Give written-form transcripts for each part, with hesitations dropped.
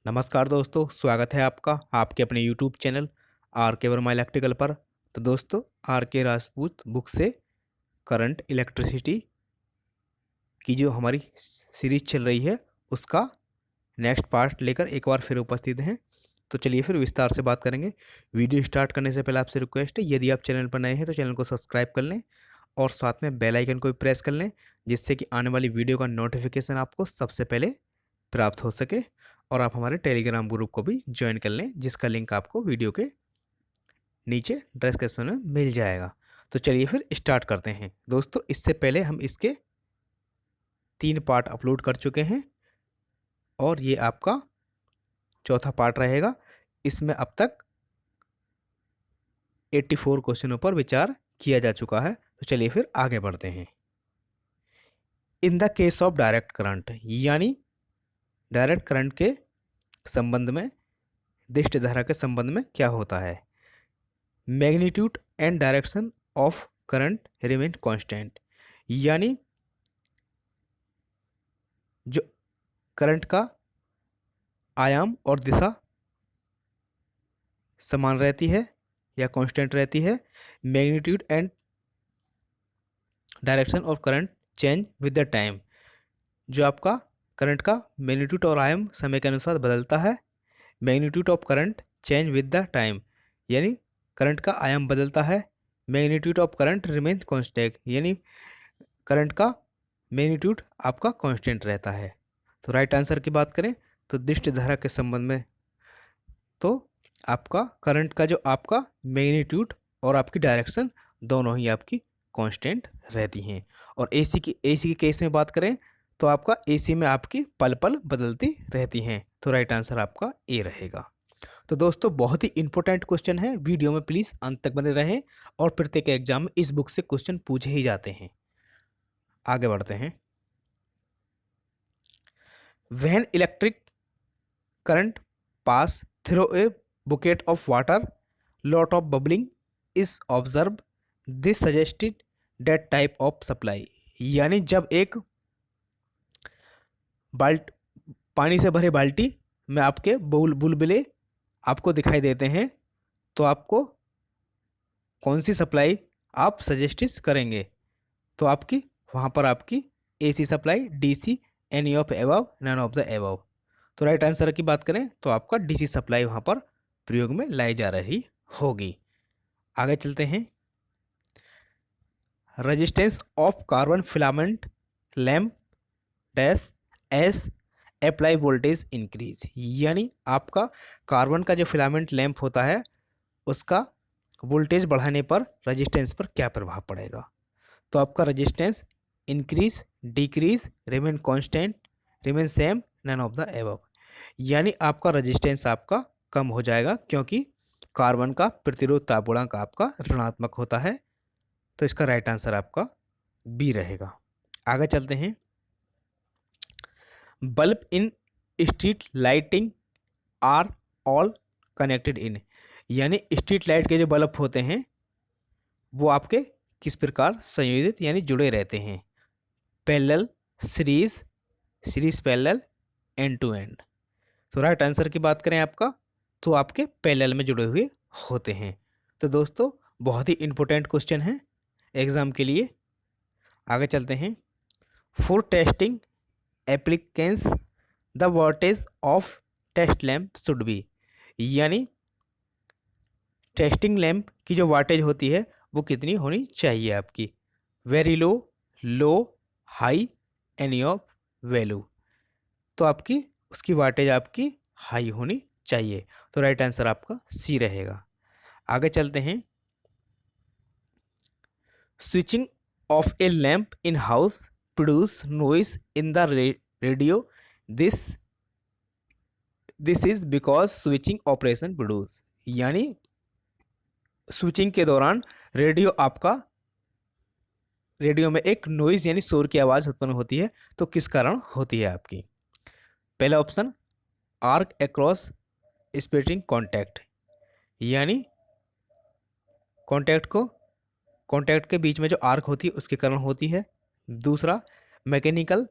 नमस्कार दोस्तों, स्वागत है आपका आपके अपने यूट्यूब चैनल आर के वर्मा इलेक्ट्रिकल पर। तो दोस्तों, आर के राजपूत बुक से करंट इलेक्ट्रिसिटी की जो हमारी सीरीज चल रही है उसका नेक्स्ट पार्ट लेकर एक बार फिर उपस्थित हैं। तो चलिए फिर विस्तार से बात करेंगे। वीडियो स्टार्ट करने से पहले आपसे रिक्वेस्ट है, यदि आप चैनल पर नए हैं तो चैनल को सब्सक्राइब कर लें और साथ में बेल आइकन को भी प्रेस कर लें, जिससे कि आने वाली वीडियो का नोटिफिकेशन आपको सबसे पहले प्राप्त हो सके। और आप हमारे टेलीग्राम ग्रुप को भी ज्वाइन कर लें, जिसका लिंक आपको वीडियो के नीचे डिस्क्रिप्शन में मिल जाएगा। तो चलिए फिर स्टार्ट करते हैं। दोस्तों, इससे पहले हम इसके 3 पार्ट अपलोड कर चुके हैं और ये आपका चौथा पार्ट रहेगा। इसमें अब तक 84 क्वेश्चनों पर विचार किया जा चुका है। तो चलिए फिर आगे बढ़ते हैं। In the case of direct current, यानी डायरेक्ट करंट के संबंध में, दिष्ट धारा के संबंध में क्या होता है। Magnitude and direction of current remain constant, यानी जो करंट का आयाम और दिशा समान रहती है या कांस्टेंट रहती है। Magnitude and direction of current change with the time, जो आपका करंट का मैग्नीट्यूड और आयाम समय के अनुसार बदलता है। Magnitude of current change with the time, यानी करंट का आयाम बदलता है। Magnitude of current remains constant, यानी करंट का मैग्नीट्यूड आपका कांस्टेंट रहता है। तो राइट आंसर की बात करें तो दिष्ट धारा के संबंध में तो आपका करंट का जो आपका मैग्नीट्यूड और आपकी डायरेक्शन दोनों ही आपकी कांस्टेंट रहती हैं। और एसी के केस में बात करें तो आपका एसी में आपकी पल पल बदलती रहती हैं। तो राइट आंसर आपका ए रहेगा। तो दोस्तों, बहुत ही इंपॉर्टेंट क्वेश्चन है, वीडियो में प्लीज़ अंत तक बने रहें और प्रत्येक एग्जाम में इस बुक से क्वेश्चन पूछे ही जाते हैं। आगे बढ़ते हैं। When electric current pass through a bucket of water, lot of bubbling is observed, this suggested that type of supply, यानी जब एक बाल्ट पानी से भरे बाल्टी में आपके बुलबुले आपको दिखाई देते हैं, तो आपको कौन सी सप्लाई आप सजेस्ट करेंगे। तो आपकी वहाँ पर आपकी AC supply, DC, any of above, none of the above. तो राइट आंसर की बात करें तो आपका डीसी सप्लाई वहाँ पर प्रयोग में लाई जा रही होगी। आगे चलते हैं। Resistance of carbon filament lamp dash S apply voltage increase, यानी आपका कार्बन का जो फिलामेंट लैम्प होता है उसका वोल्टेज बढ़ाने पर रेजिस्टेंस पर क्या प्रभाव पड़ेगा। तो आपका resistance increase, decrease, remain constant, remain same, none of the above, यानी आपका रेजिस्टेंस आपका कम हो जाएगा, क्योंकि कार्बन का प्रतिरोध ताप गुणांक आपका ऋणात्मक होता है। तो इसका राइट आंसर आपका बी रहेगा। आगे चलते हैं। Bulb in street lighting are all connected in, यानी स्ट्रीट लाइट के जो बल्ब होते हैं वो आपके किस प्रकार संयोजित यानी जुड़े रहते हैं। Parallel, series, series parallel, end to end. तो राइट आंसर की बात करें आपका तो आपके पैरेलल में जुड़े हुए होते हैं। तो दोस्तों, बहुत ही इंपॉर्टेंट क्वेश्चन है एग्जाम के लिए। आगे चलते हैं। For testing appliances the voltage of test lamp should be, यानी टेस्टिंग लैम्प की जो वाटेज होती है वो कितनी होनी चाहिए आपकी। Very low, low, high, any of value. तो आपकी उसकी वाटेज आपकी हाई होनी चाहिए। तो राइट आंसर आपका सी रहेगा। आगे चलते हैं। Switching off A lamp in house produce noise in the radio, this this is because switching operation produce, यानी स्विचिंग के दौरान रेडियो में एक नॉइज यानी शोर की आवाज़ उत्पन्न होती है। तो किस कारण होती है आपकी। पहला option, arc across splitting contact, यानी कॉन्टैक्ट के बीच में जो आर्क होती है उसके कारण होती है। दूसरा, mechanical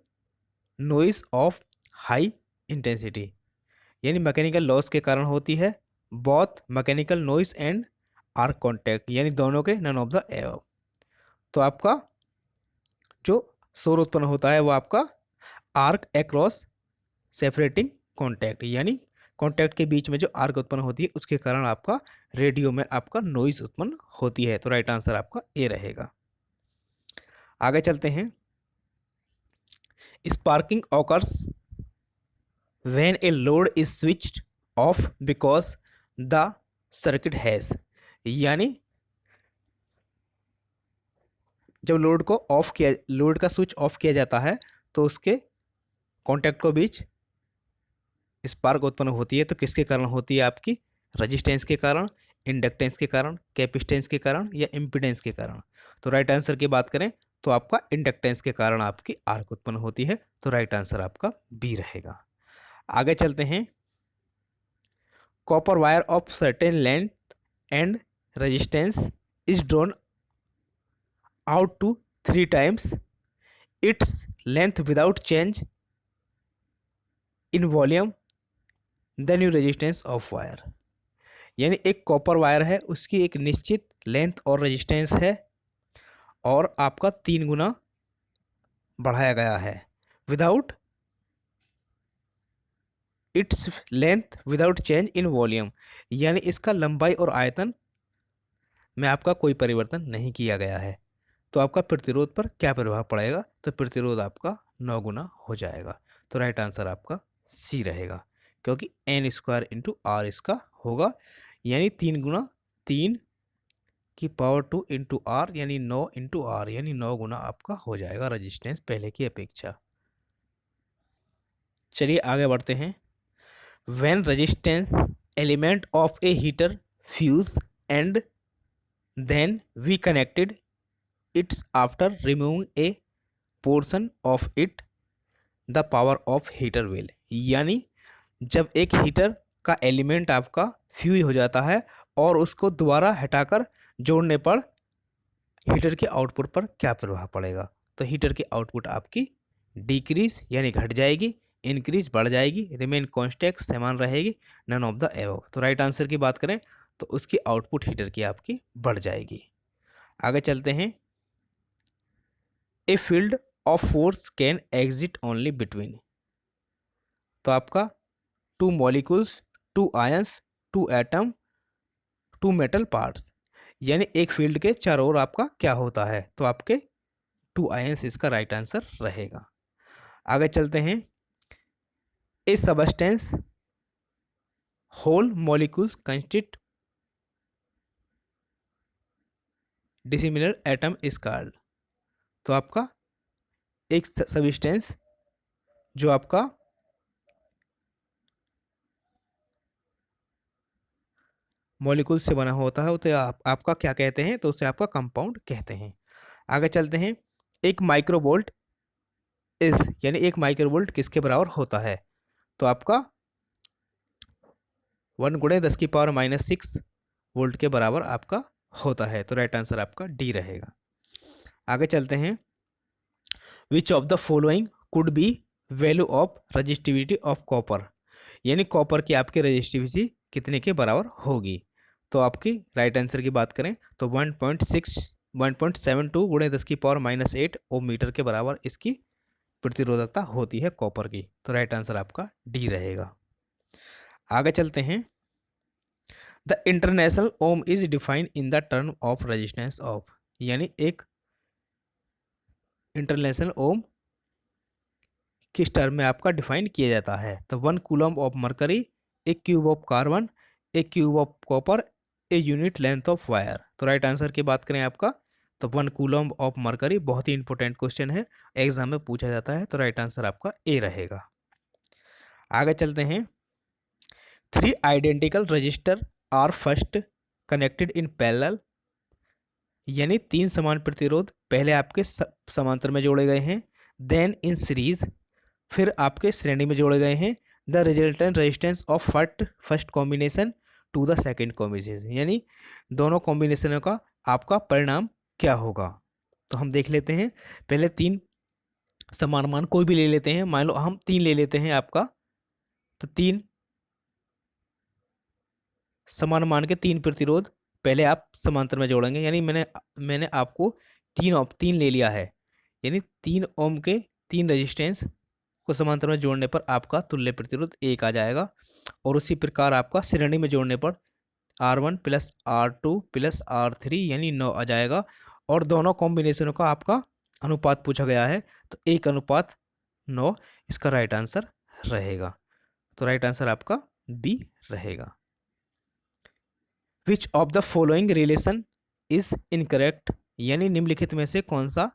noise of high intensity, यानी मैकेनिकल लॉस के कारण होती है। Both mechanical noise and arc contact, यानी दोनों के नन ऑफ द एबव। तो आपका जो शोर उत्पन्न होता है वो आपका आर्क अक्रॉस सेपरेटिंग कॉन्टैक्ट, यानी कॉन्टैक्ट के बीच में जो आर्क उत्पन्न होती है उसके कारण आपका रेडियो में आपका नॉइज उत्पन्न होती है। तो राइट आंसर आपका ए रहेगा। आगे चलते हैं। Sparking occurs when a load is switched off because the circuit has, यानी जब लोड का स्विच ऑफ किया जाता है तो उसके कॉन्टैक्ट के बीच स्पार्क उत्पन्न होती है। तो किसके कारण होती है? आपकी रजिस्टेंस के कारण, इंडक्टेंस के कारण, कैपेसिटेंस के कारण या इम्पीडेंस के कारण। तो राइट आंसर की बात करें तो आपका इंडक्टेंस के कारण आपकी आर्क उत्पन्न होती है। तो राइट आंसर आपका बी रहेगा। आगे चलते हैं। Copper wire of certain length and resistance is drawn out to 3 times its length without change in volume the new resistance of wire, यानी एक कॉपर वायर है, उसकी एक निश्चित लेंथ और रेजिस्टेंस है और आपका 3 गुना बढ़ाया गया है without its length without change in volume, यानी इसका लंबाई और आयतन में आपका कोई परिवर्तन नहीं किया गया है। तो आपका प्रतिरोध पर क्या प्रभाव पड़ेगा? तो प्रतिरोध आपका 9 गुना हो जाएगा। तो राइट आंसर आपका सी रहेगा, क्योंकि एन स्क्वायर इंटू आर इसका होगा, यानी 3 गुना 3 की पावर 2 इंटू आर, यानी 9 इंटू आर, यानी 9 गुना आपका हो जाएगा रजिस्टेंस पहले की अपेक्षा। चलिए आगे बढ़ते हैं। When resistance element of a heater fuse and then we connected its after removing a portion of it the power of heater will, यानी जब एक हीटर का एलिमेंट आपका फ्यूज हो जाता है और उसको दोबारा हटाकर जोड़ने पर हीटर के आउटपुट पर क्या प्रभाव पड़ेगा? तो हीटर की आउटपुट आपकी डिक्रीज यानी घट जाएगी, इंक्रीज बढ़ जाएगी, रिमेन कॉन्स्टेंट समान रहेगी, नन ऑफ द एबव। तो राइट आंसर की बात करें तो उसकी आउटपुट हीटर की आपकी बढ़ जाएगी। आगे चलते हैं। A field of force can exit only between, तो आपका 2 molecules, 2 ions, 2 atom, 2 metal parts, यानी एक फील्ड के चारों ओर आपका क्या होता है? तो आपके 2 आयंस इसका राइट आंसर रहेगा। आगे चलते हैं। A substance whose molecules consist dissimilar atom is called, तो आपका एक सबस्टेंस जो आपका मॉलिक्यूल से बना होता है तो आपका क्या कहते हैं? तो उसे आपका कंपाउंड कहते हैं। आगे चलते हैं। एक माइक्रोवोल्ट इज, यानी एक माइक्रोवोल्ट किसके बराबर होता है? तो आपका 1 गुणे 10 की पावर -6 वोल्ट के बराबर आपका होता है। तो राइट आंसर आपका डी रहेगा। आगे चलते हैं। विच of the following could be value of resistivity of copper, यानी कॉपर की आपकी रजिस्टिविटी कितने के बराबर होगी? तो आपकी राइट आंसर की बात करें तो 1.72 गुणे 10 की पावर -8 ओम मीटर के बराबर इसकी प्रतिरोधकता होती है कॉपर की। तो राइट आंसर आपका डी रहेगा। आगे चलते हैं। The international ohm is defined in the term of resistance of, यानी एक इंटरनेशनल ओम किस टर्म में आपका डिफाइन किया जाता है? तो 1 कूलम ऑफ मरकरी, एक क्यूब ऑफ कार्बन, एक cube of copper, a unit length of wire. तो राइट आंसर की बात करें आपका तो 1 कूलम ऑफ मरकरी, बहुत ही इंपॉर्टेंट क्वेश्चन है, एग्जाम में पूछा जाता है। तो राइट आंसर आपका ए रहेगा। आगे चलते हैं। 3 identical resistor are first connected in parallel, यानी 3 समान प्रतिरोध पहले आपके समांतर में जोड़े गए हैं, देन इन सीरीज, फिर आपके श्रेणी में जोड़े गए हैं, the resultant resistance of first combination to the second combination, यानी दोनों कॉम्बिनेशनों का आपका परिणाम क्या होगा? तो हम देख लेते हैं। पहले 3 समान मान कोई भी ले लेते हैं, मान लो हम 3 ले लेते हैं आपका, तो 3 समान मान के 3 प्रतिरोध पहले आप समांतर में जोड़ेंगे, यानी मैंने आपको 3 ले लिया है, यानी 3 ओम के 3 रेजिस्टेंस को समांतर में जोड़ने पर आपका तुल्य प्रतिरोध 1 आ जाएगा। और उसी प्रकार आपका श्रेणी में जोड़ने पर R1 plus R2 plus R3 यानी 9 आ जाएगा। और दोनों कॉम्बिनेशनों का आपका अनुपात पूछा गया है, तो 1:9 इसका राइट आंसर रहेगा। तो राइट आंसर आपका बी रहेगा। विच of the following relation is incorrect, यानी निम्नलिखित में से कौन सा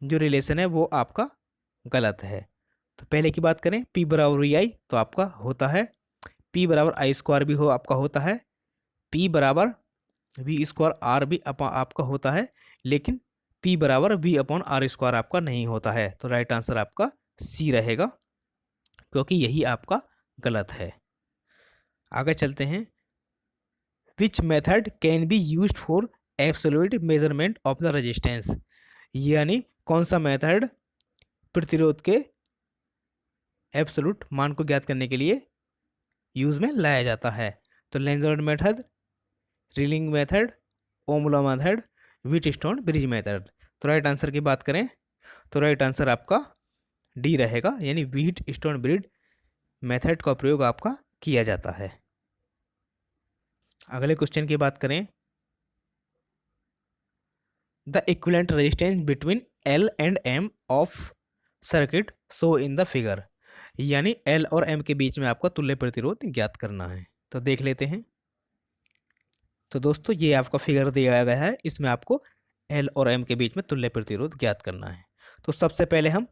जो रिलेशन है वो आपका गलत है। तो पहले की बात करें, P बराबर वी आई, तो आपका होता है P बराबर आई स्क्वायर भी आपका होता है, P बराबर वी स्क्वायर आर भी आपका होता है, लेकिन P बराबर वी अपॉन आर स्क्वायर आपका नहीं होता है। तो राइट आंसर आपका सी रहेगा, क्योंकि यही आपका गलत है। आगे चलते हैं। Which method can be used for absolute measurement of the resistance, यानी कौन सा मेथड प्रतिरोध के एब्सोल्यूट मान को ज्ञात करने के लिए यूज में लाया जाता है। तो लेंजर्ड method, reeling method, ohm law method, Wheatstone bridge method. तो राइट आंसर की बात करें तो राइट आंसर आपका डी रहेगा, यानी व्हीट स्टोन ब्रिज मेथड का प्रयोग आपका किया जाता है। अगले क्वेश्चन की बात करें, the equivalent resistance between L and M of circuit so in the figure, यानी एल और एम के बीच में आपका तुल्य प्रतिरोध ज्ञात करना है। तो देख लेते हैं। तो दोस्तों ये आपका फिगर दिया गया है, इसमें आपको एल और एम के बीच में तुल्य प्रतिरोध ज्ञात करना है। तो सबसे पहले हम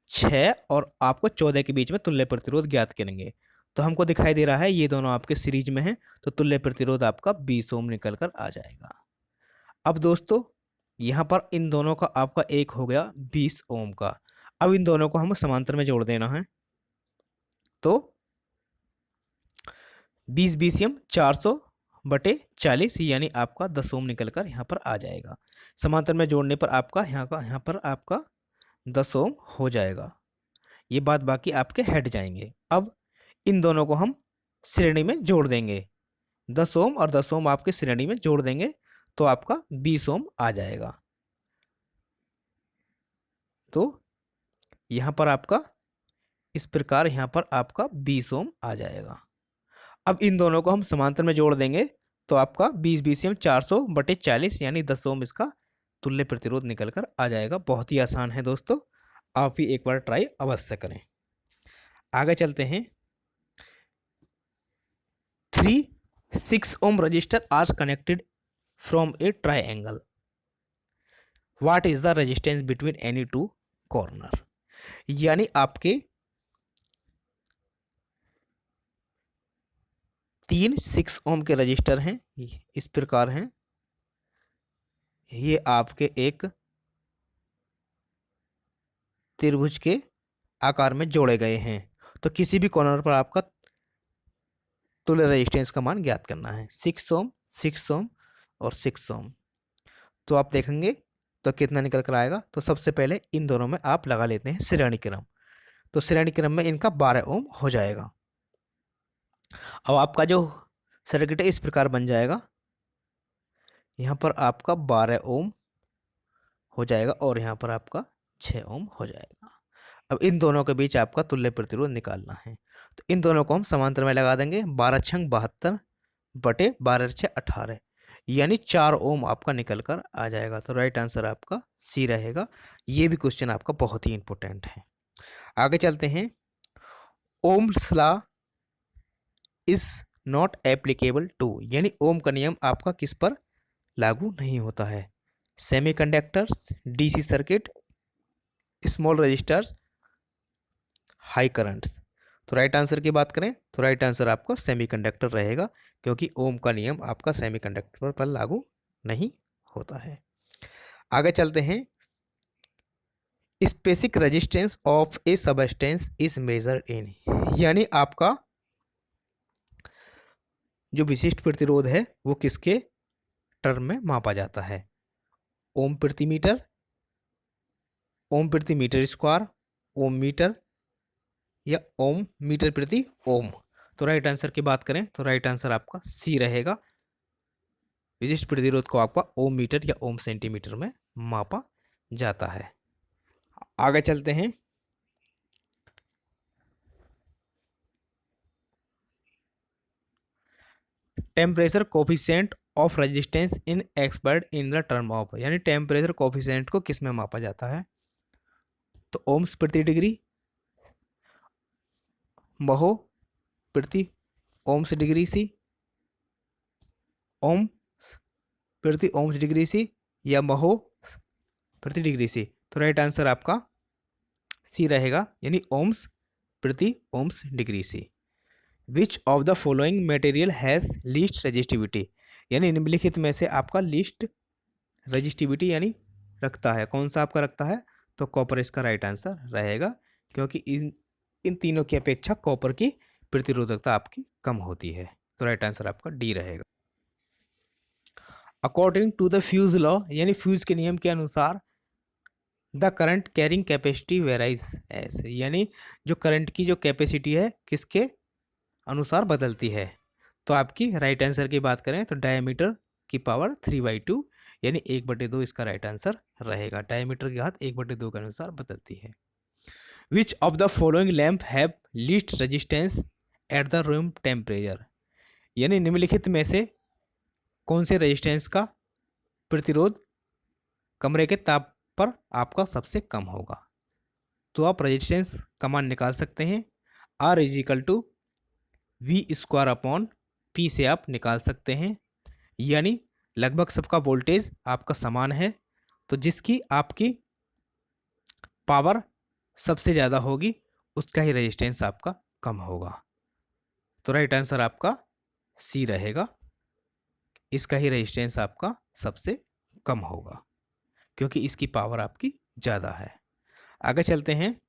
6 और आपको 14 के बीच में तुल्य प्रतिरोध ज्ञात करेंगे। तो हमको दिखाई दे रहा है ये दोनों आपके सीरीज में हैं, तो तुल्य प्रतिरोध आपका 20 ओम निकल कर आ जाएगा। अब दोस्तों यहाँ पर इन दोनों का आपका एक हो गया 20 ओम का। अब इन दोनों को हम समांतर में जोड़ देना है, तो 20 BCM 400/40 यानी आपका 10 ओम निकल कर यहाँ पर आ जाएगा। समांतर में जोड़ने पर आपका यहाँ पर आपका 10 ओम हो जाएगा। ये बात बाकी आपके हट जाएंगे। अब इन दोनों को हम श्रेणी में जोड़ देंगे, 10 ओम और 10 ओम आपके श्रेणी में जोड़ देंगे, तो आपका 20 ओम आ जाएगा। तो यहाँ पर आपका इस प्रकार यहाँ पर आपका 20 ओम आ जाएगा। अब इन दोनों को हम समांतर में जोड़ देंगे, तो आपका 20 BCM 400/40 यानी 10 ओम इसका तुल्य प्रतिरोध निकल कर आ जाएगा। बहुत ही आसान है दोस्तों, आप भी एक बार ट्राई अवश्य करें। आगे चलते हैं। 3 6 ohm resistor are connected from a triangle, what is the resistance between any two corner, यानी आपके 3 6 ओम के रजिस्टर हैं, इस प्रकार हैं। ये आपके एक त्रिभुज के आकार में जोड़े गए हैं। तो किसी भी कॉर्नर पर आपका तुल्य रेजिस्टेंस का मान ज्ञात करना है, 6 ओम 6 ओम और 6 ओम। तो आप देखेंगे तो कितना निकल कर आएगा। तो सबसे पहले इन दोनों में आप लगा लेते हैं श्रेणी क्रम, तो श्रेणी क्रम में इनका 12 ओम हो जाएगा। अब आपका जो सर्किट है इस प्रकार बन जाएगा, यहाँ पर आपका 12 ओम हो जाएगा और यहाँ पर आपका 6 ओम हो जाएगा। अब इन दोनों के बीच आपका तुल्य प्रतिरोध निकालना है, तो इन दोनों को हम समांतर में लगा देंगे, 12×72/12×6 यानी 4 ओम आपका निकल कर आ जाएगा। तो राइट आंसर आपका सी रहेगा। ये भी क्वेश्चन आपका बहुत ही इंपॉर्टेंट है। आगे चलते हैं। Ohm's law is not applicable to, यानी ओम का नियम आपका किस पर लागू नहीं होता है, semiconductors, DC circuit, small resistors, high currents. तो राइट आंसर की बात करें तो राइट आंसर आपका सेमीकंडक्टर रहेगा, क्योंकि ओम का नियम आपका सेमीकंडक्टर पर लागू नहीं होता है। आगे चलते हैं। Specific resistance of A substance is measured in, यानी आपका जो विशिष्ट प्रतिरोध है वो किसके टर्म में मापा जाता है, ओम प्रति मीटर, ओम प्रति मीटर स्क्वायर, ओम मीटर या ओम मीटर प्रति ओम। तो राइट आंसर की बात करें तो राइट आंसर आपका सी रहेगा। विशिष्ट प्रतिरोध को आपका ओम मीटर या ओम सेंटीमीटर में मापा जाता है। आगे चलते हैं। Temperature coefficient of resistance in expert in the term of, यानी टेम्परेचर कोफिशिएंट को किस में मापा जाता है? तो ओम्स प्रति डिग्री, महो प्रति ओम्स डिग्री सी, ओम प्रति ओम्स डिग्री सी, या महो प्रति डिग्री सी। तो राइट आंसर आपका सी रहेगा, यानी ओम्स प्रति ohms degree C. Which of the following material has least resistivity, यानी निम्नलिखित में से आपका लीस्ट रेजिस्टिविटी यानी रखता है, कौन सा आपका रखता है? तो कॉपर इसका राइट आंसर रहेगा, क्योंकि इन तीनों की अपेक्षा कॉपर की प्रतिरोधकता आपकी कम होती है। तो राइट आंसर आपका डी रहेगा। According to the fuse law, यानी फ्यूज के नियम के अनुसार the current carrying capacity varies as, यानी जो करंट की जो कैपेसिटी है किसके अनुसार बदलती है? तो आपकी राइट आंसर की बात करें तो डायमीटर की पावर 3/2, यानी 1/2 इसका राइट आंसर रहेगा। डायमीटर की घात 1/2 के अनुसार बदलती है। विच of the following lamp have least resistance at the room temperature, यानी निम्नलिखित में से कौन से रेजिस्टेंस का प्रतिरोध कमरे के ताप पर आपका सबसे कम होगा? तो आप रेजिस्टेंस का मान निकाल सकते हैं। R = V² से आप निकाल सकते हैं, यानी लगभग सबका वोल्टेज आपका समान है, तो जिसकी आपकी पावर सबसे ज़्यादा होगी उसका ही रेजिस्टेंस आपका कम होगा। तो राइट आंसर आपका सी रहेगा, इसका ही रेजिस्टेंस आपका सबसे कम होगा क्योंकि इसकी पावर आपकी ज़्यादा है। आगे चलते हैं।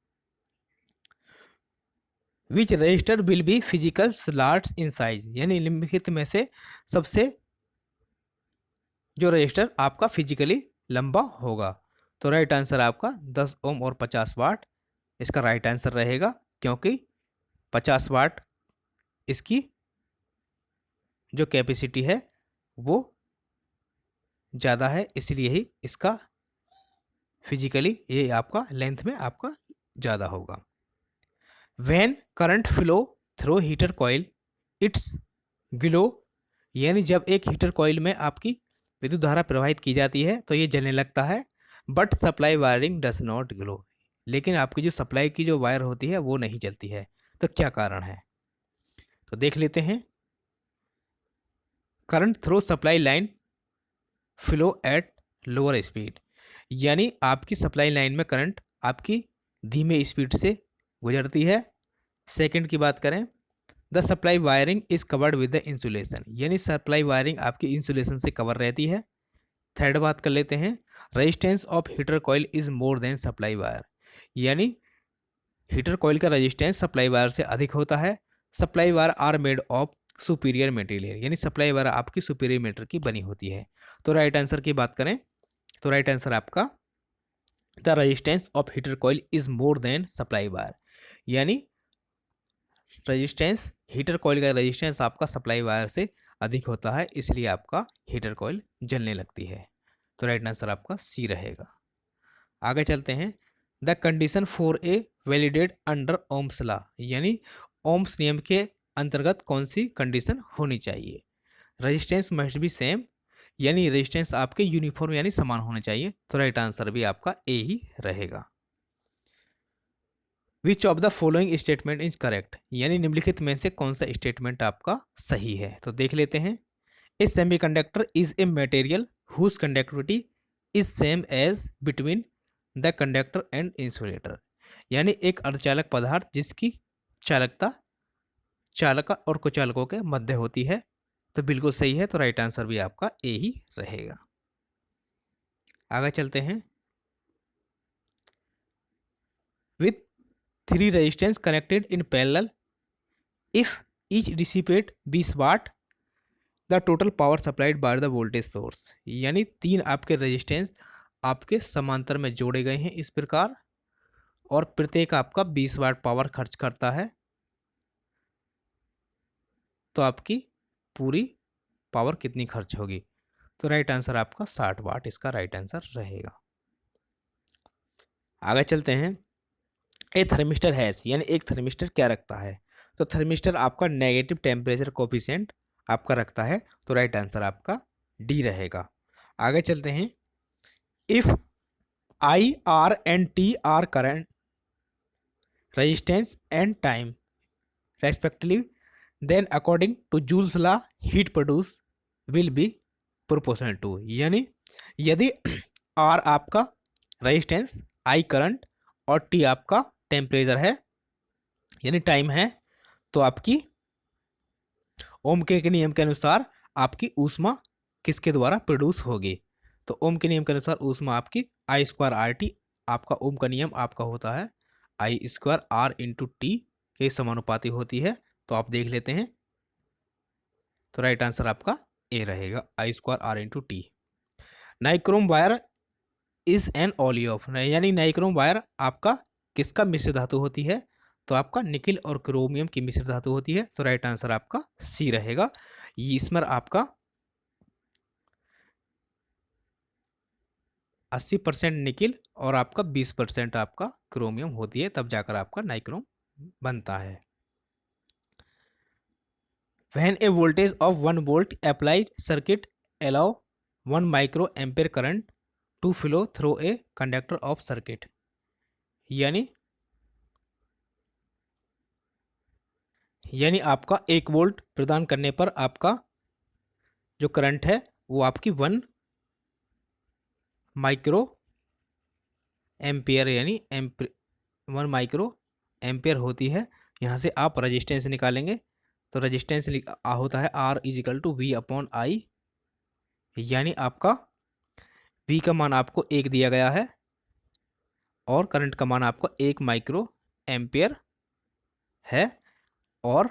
Which resistor will be physical large in size, यानी निम्नलिखित में से सबसे जो रजिस्टर आपका फिजिकली लंबा होगा? तो राइट आंसर आपका 10 ओम और 50 वाट इसका राइट आंसर रहेगा, क्योंकि 50 वाट इसकी जो कैपेसिटी है वो ज़्यादा है, इसलिए ही इसका फिजिकली ये आपका लेंथ में आपका ज़्यादा होगा। When current flow through heater coil it's glow, यानी जब एक हीटर कॉइल में आपकी विद्युत धारा प्रवाहित की जाती है तो ये जलने लगता है। But supply wiring does not glow, लेकिन आपकी जो सप्लाई की जो वायर होती है वो नहीं जलती है। तो क्या कारण है? तो देख लेते हैं। Current through supply line flow at lower speed, यानी आपकी सप्लाई लाइन में करंट आपकी धीमे स्पीड से गुजरती है। सेकंड की बात करें, the supply wiring is covered with the insulation, यानी सप्लाई वायरिंग आपकी इंसुलेशन से कवर रहती है। थर्ड बात कर लेते हैं, resistance of heater coil is more than supply wire, यानी हीटर कॉइल का रेजिस्टेंस सप्लाई वायर से अधिक होता है। Supply wire are made of superior material, यानी सप्लाई वायर आपकी सुपीरियर मेटेरियल की बनी होती है। तो राइट आंसर की बात करें तो राइट आंसर आपका the resistance of heater coil is more than supply wire, यानी रेजिस्टेंस हीटर कॉइल का रेजिस्टेंस आपका सप्लाई वायर से अधिक होता है, इसलिए आपका हीटर कॉइल जलने लगती है। तो राइट आंसर आपका सी रहेगा। आगे चलते हैं। The condition for a validate under Ohm's law, यानी ओम्स नियम के अंतर्गत कौन सी कंडीशन होनी चाहिए? रेजिस्टेंस मस्ट बी सेम, यानी रेजिस्टेंस आपके यूनिफॉर्म यानी समान होने चाहिए। तो राइट आंसर भी आपका ए ही रहेगा। विच of the following statement is correct, यानी निम्नलिखित में से कौन सा स्टेटमेंट आपका सही है? तो देख लेते हैं। A semiconductor is a material whose conductivity is same as between the conductor and insulator, यानी एक अर्धचालक पदार्थ जिसकी चालकता चालक और कुचालकों के मध्य होती है। तो बिल्कुल सही है, तो राइट आंसर भी आपका ए ही रहेगा। आगे चलते हैं। With 3 resistance connected in parallel if each dissipate 20 what the total power supplied by the voltage source, यानी 3 आपके रेजिस्टेंस आपके समांतर में जोड़े गए हैं इस प्रकार, और प्रत्येक आपका 20 वाट पावर खर्च करता है। तो आपकी पूरी पावर कितनी खर्च होगी। तो राइट आंसर आपका 60 वाट इसका राइट आंसर रहेगा। आगे चलते हैं। ए थर्मिस्टर हैज़ यानी एक थर्मिस्टर क्या रखता है। तो थर्मिस्टर आपका नेगेटिव टेम्परेचर कोफिशिएंट आपका रखता है। तो राइट आंसर आपका डी रहेगा। आगे चलते हैं। If I R and T are current resistance and time respectively then according to Joule's law heat produce will be proportional to. यानी यदि आर आपका रेजिस्टेंस, आई करंट और टी आपका टेम्परेचर है यानी टाइम है, तो आपकी ओम के नियम के अनुसार आपकी ऊष्मा किसके द्वारा प्रोड्यूस होगी। तो ओम के नियम के अनुसार ऊष्मा आपकी आई स्क्वायर आर टी, आपका ओम का नियम आपका होता है आई स्क्वायर आर इंटू टी के समानुपाती होती है। तो आप देख लेते हैं। तो राइट आंसर आपका ए रहेगा, I square R into T. Nichrome wire is an alloy of यानी नाइक्रोम वायर आपका किसका मिश्र धातु होती है। तो आपका निकिल और क्रोमियम की मिश्र धातु होती है। तो राइट आंसर आपका सी रहेगा। इसमें आपका 80% निकिल और आपका 20% आपका क्रोमियम होती है, तब जाकर आपका नाइक्रोम बनता है। When a voltage of 1 volt applied circuit allow 1 micro ampere current to flow through a conductor of circuit। यानी आपका 1 वोल्ट प्रदान करने पर आपका जो करंट है वो आपकी 1 माइक्रो एम्पियर यानी 1 माइक्रो एम्पियर होती है। यहाँ से आप रजिस्टेंस निकालेंगे। तो रजिस्टेंस होता है R equal to V upon I. यानी आपका V का मान आपको 1 दिया गया है और करंट का मान आपको 1 माइक्रो एम्पियर है और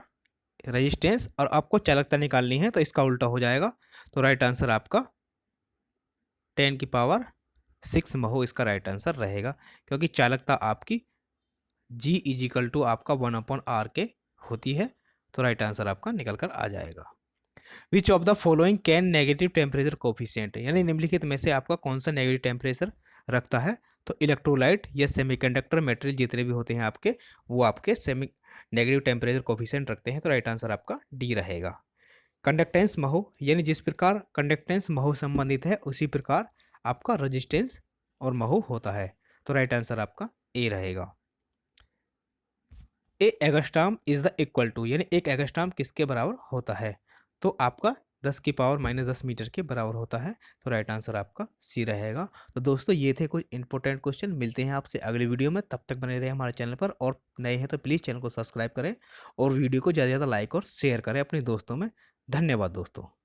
रेजिस्टेंस और आपको चालकता निकालनी है, तो इसका उल्टा हो जाएगा। तो राइट आंसर आपका 10 की पावर 6 महो इसका राइट आंसर रहेगा, क्योंकि चालकता आपकी G इजिकल टू आपका 1 अपॉन आर के होती है। तो राइट आंसर आपका निकल कर आ जाएगा। विच of the following can negative temperature coefficient यानी निम्नलिखित में से आपका कौन सा नेगेटिव टेम्परेचर रखता है। तो इलेक्ट्रोलाइट या सेमीकंडक्टर मटेरियल जितने भी होते हैं आपके, वो आपके सेमी नेगेटिव टेम्परेचर कोफिशिएंट रखते हैं। तो राइट आंसर आपका डी रहेगा। कंडक्टेंस महो यानी जिस प्रकार कंडक्टेंस महो संबंधित है उसी प्रकार आपका रजिस्टेंस और महो होता है। तो राइट आंसर आपका ए रहेगा। ए एगस्ट्राम इज द इक्वल टू यानी एक एगस्ट्राम किसके बराबर होता है। तो आपका 10 की पावर -10 मीटर के बराबर होता है। तो राइट आंसर आपका सी रहेगा। तो दोस्तों ये थे कुछ इंपॉर्टेंट क्वेश्चन। मिलते हैं आपसे अगली वीडियो में, तब तक बने रहे हमारे चैनल पर। और नए हैं तो प्लीज़ चैनल को सब्सक्राइब करें और वीडियो को ज़्यादा से ज़्यादा लाइक और शेयर करें अपने दोस्तों में। धन्यवाद दोस्तों।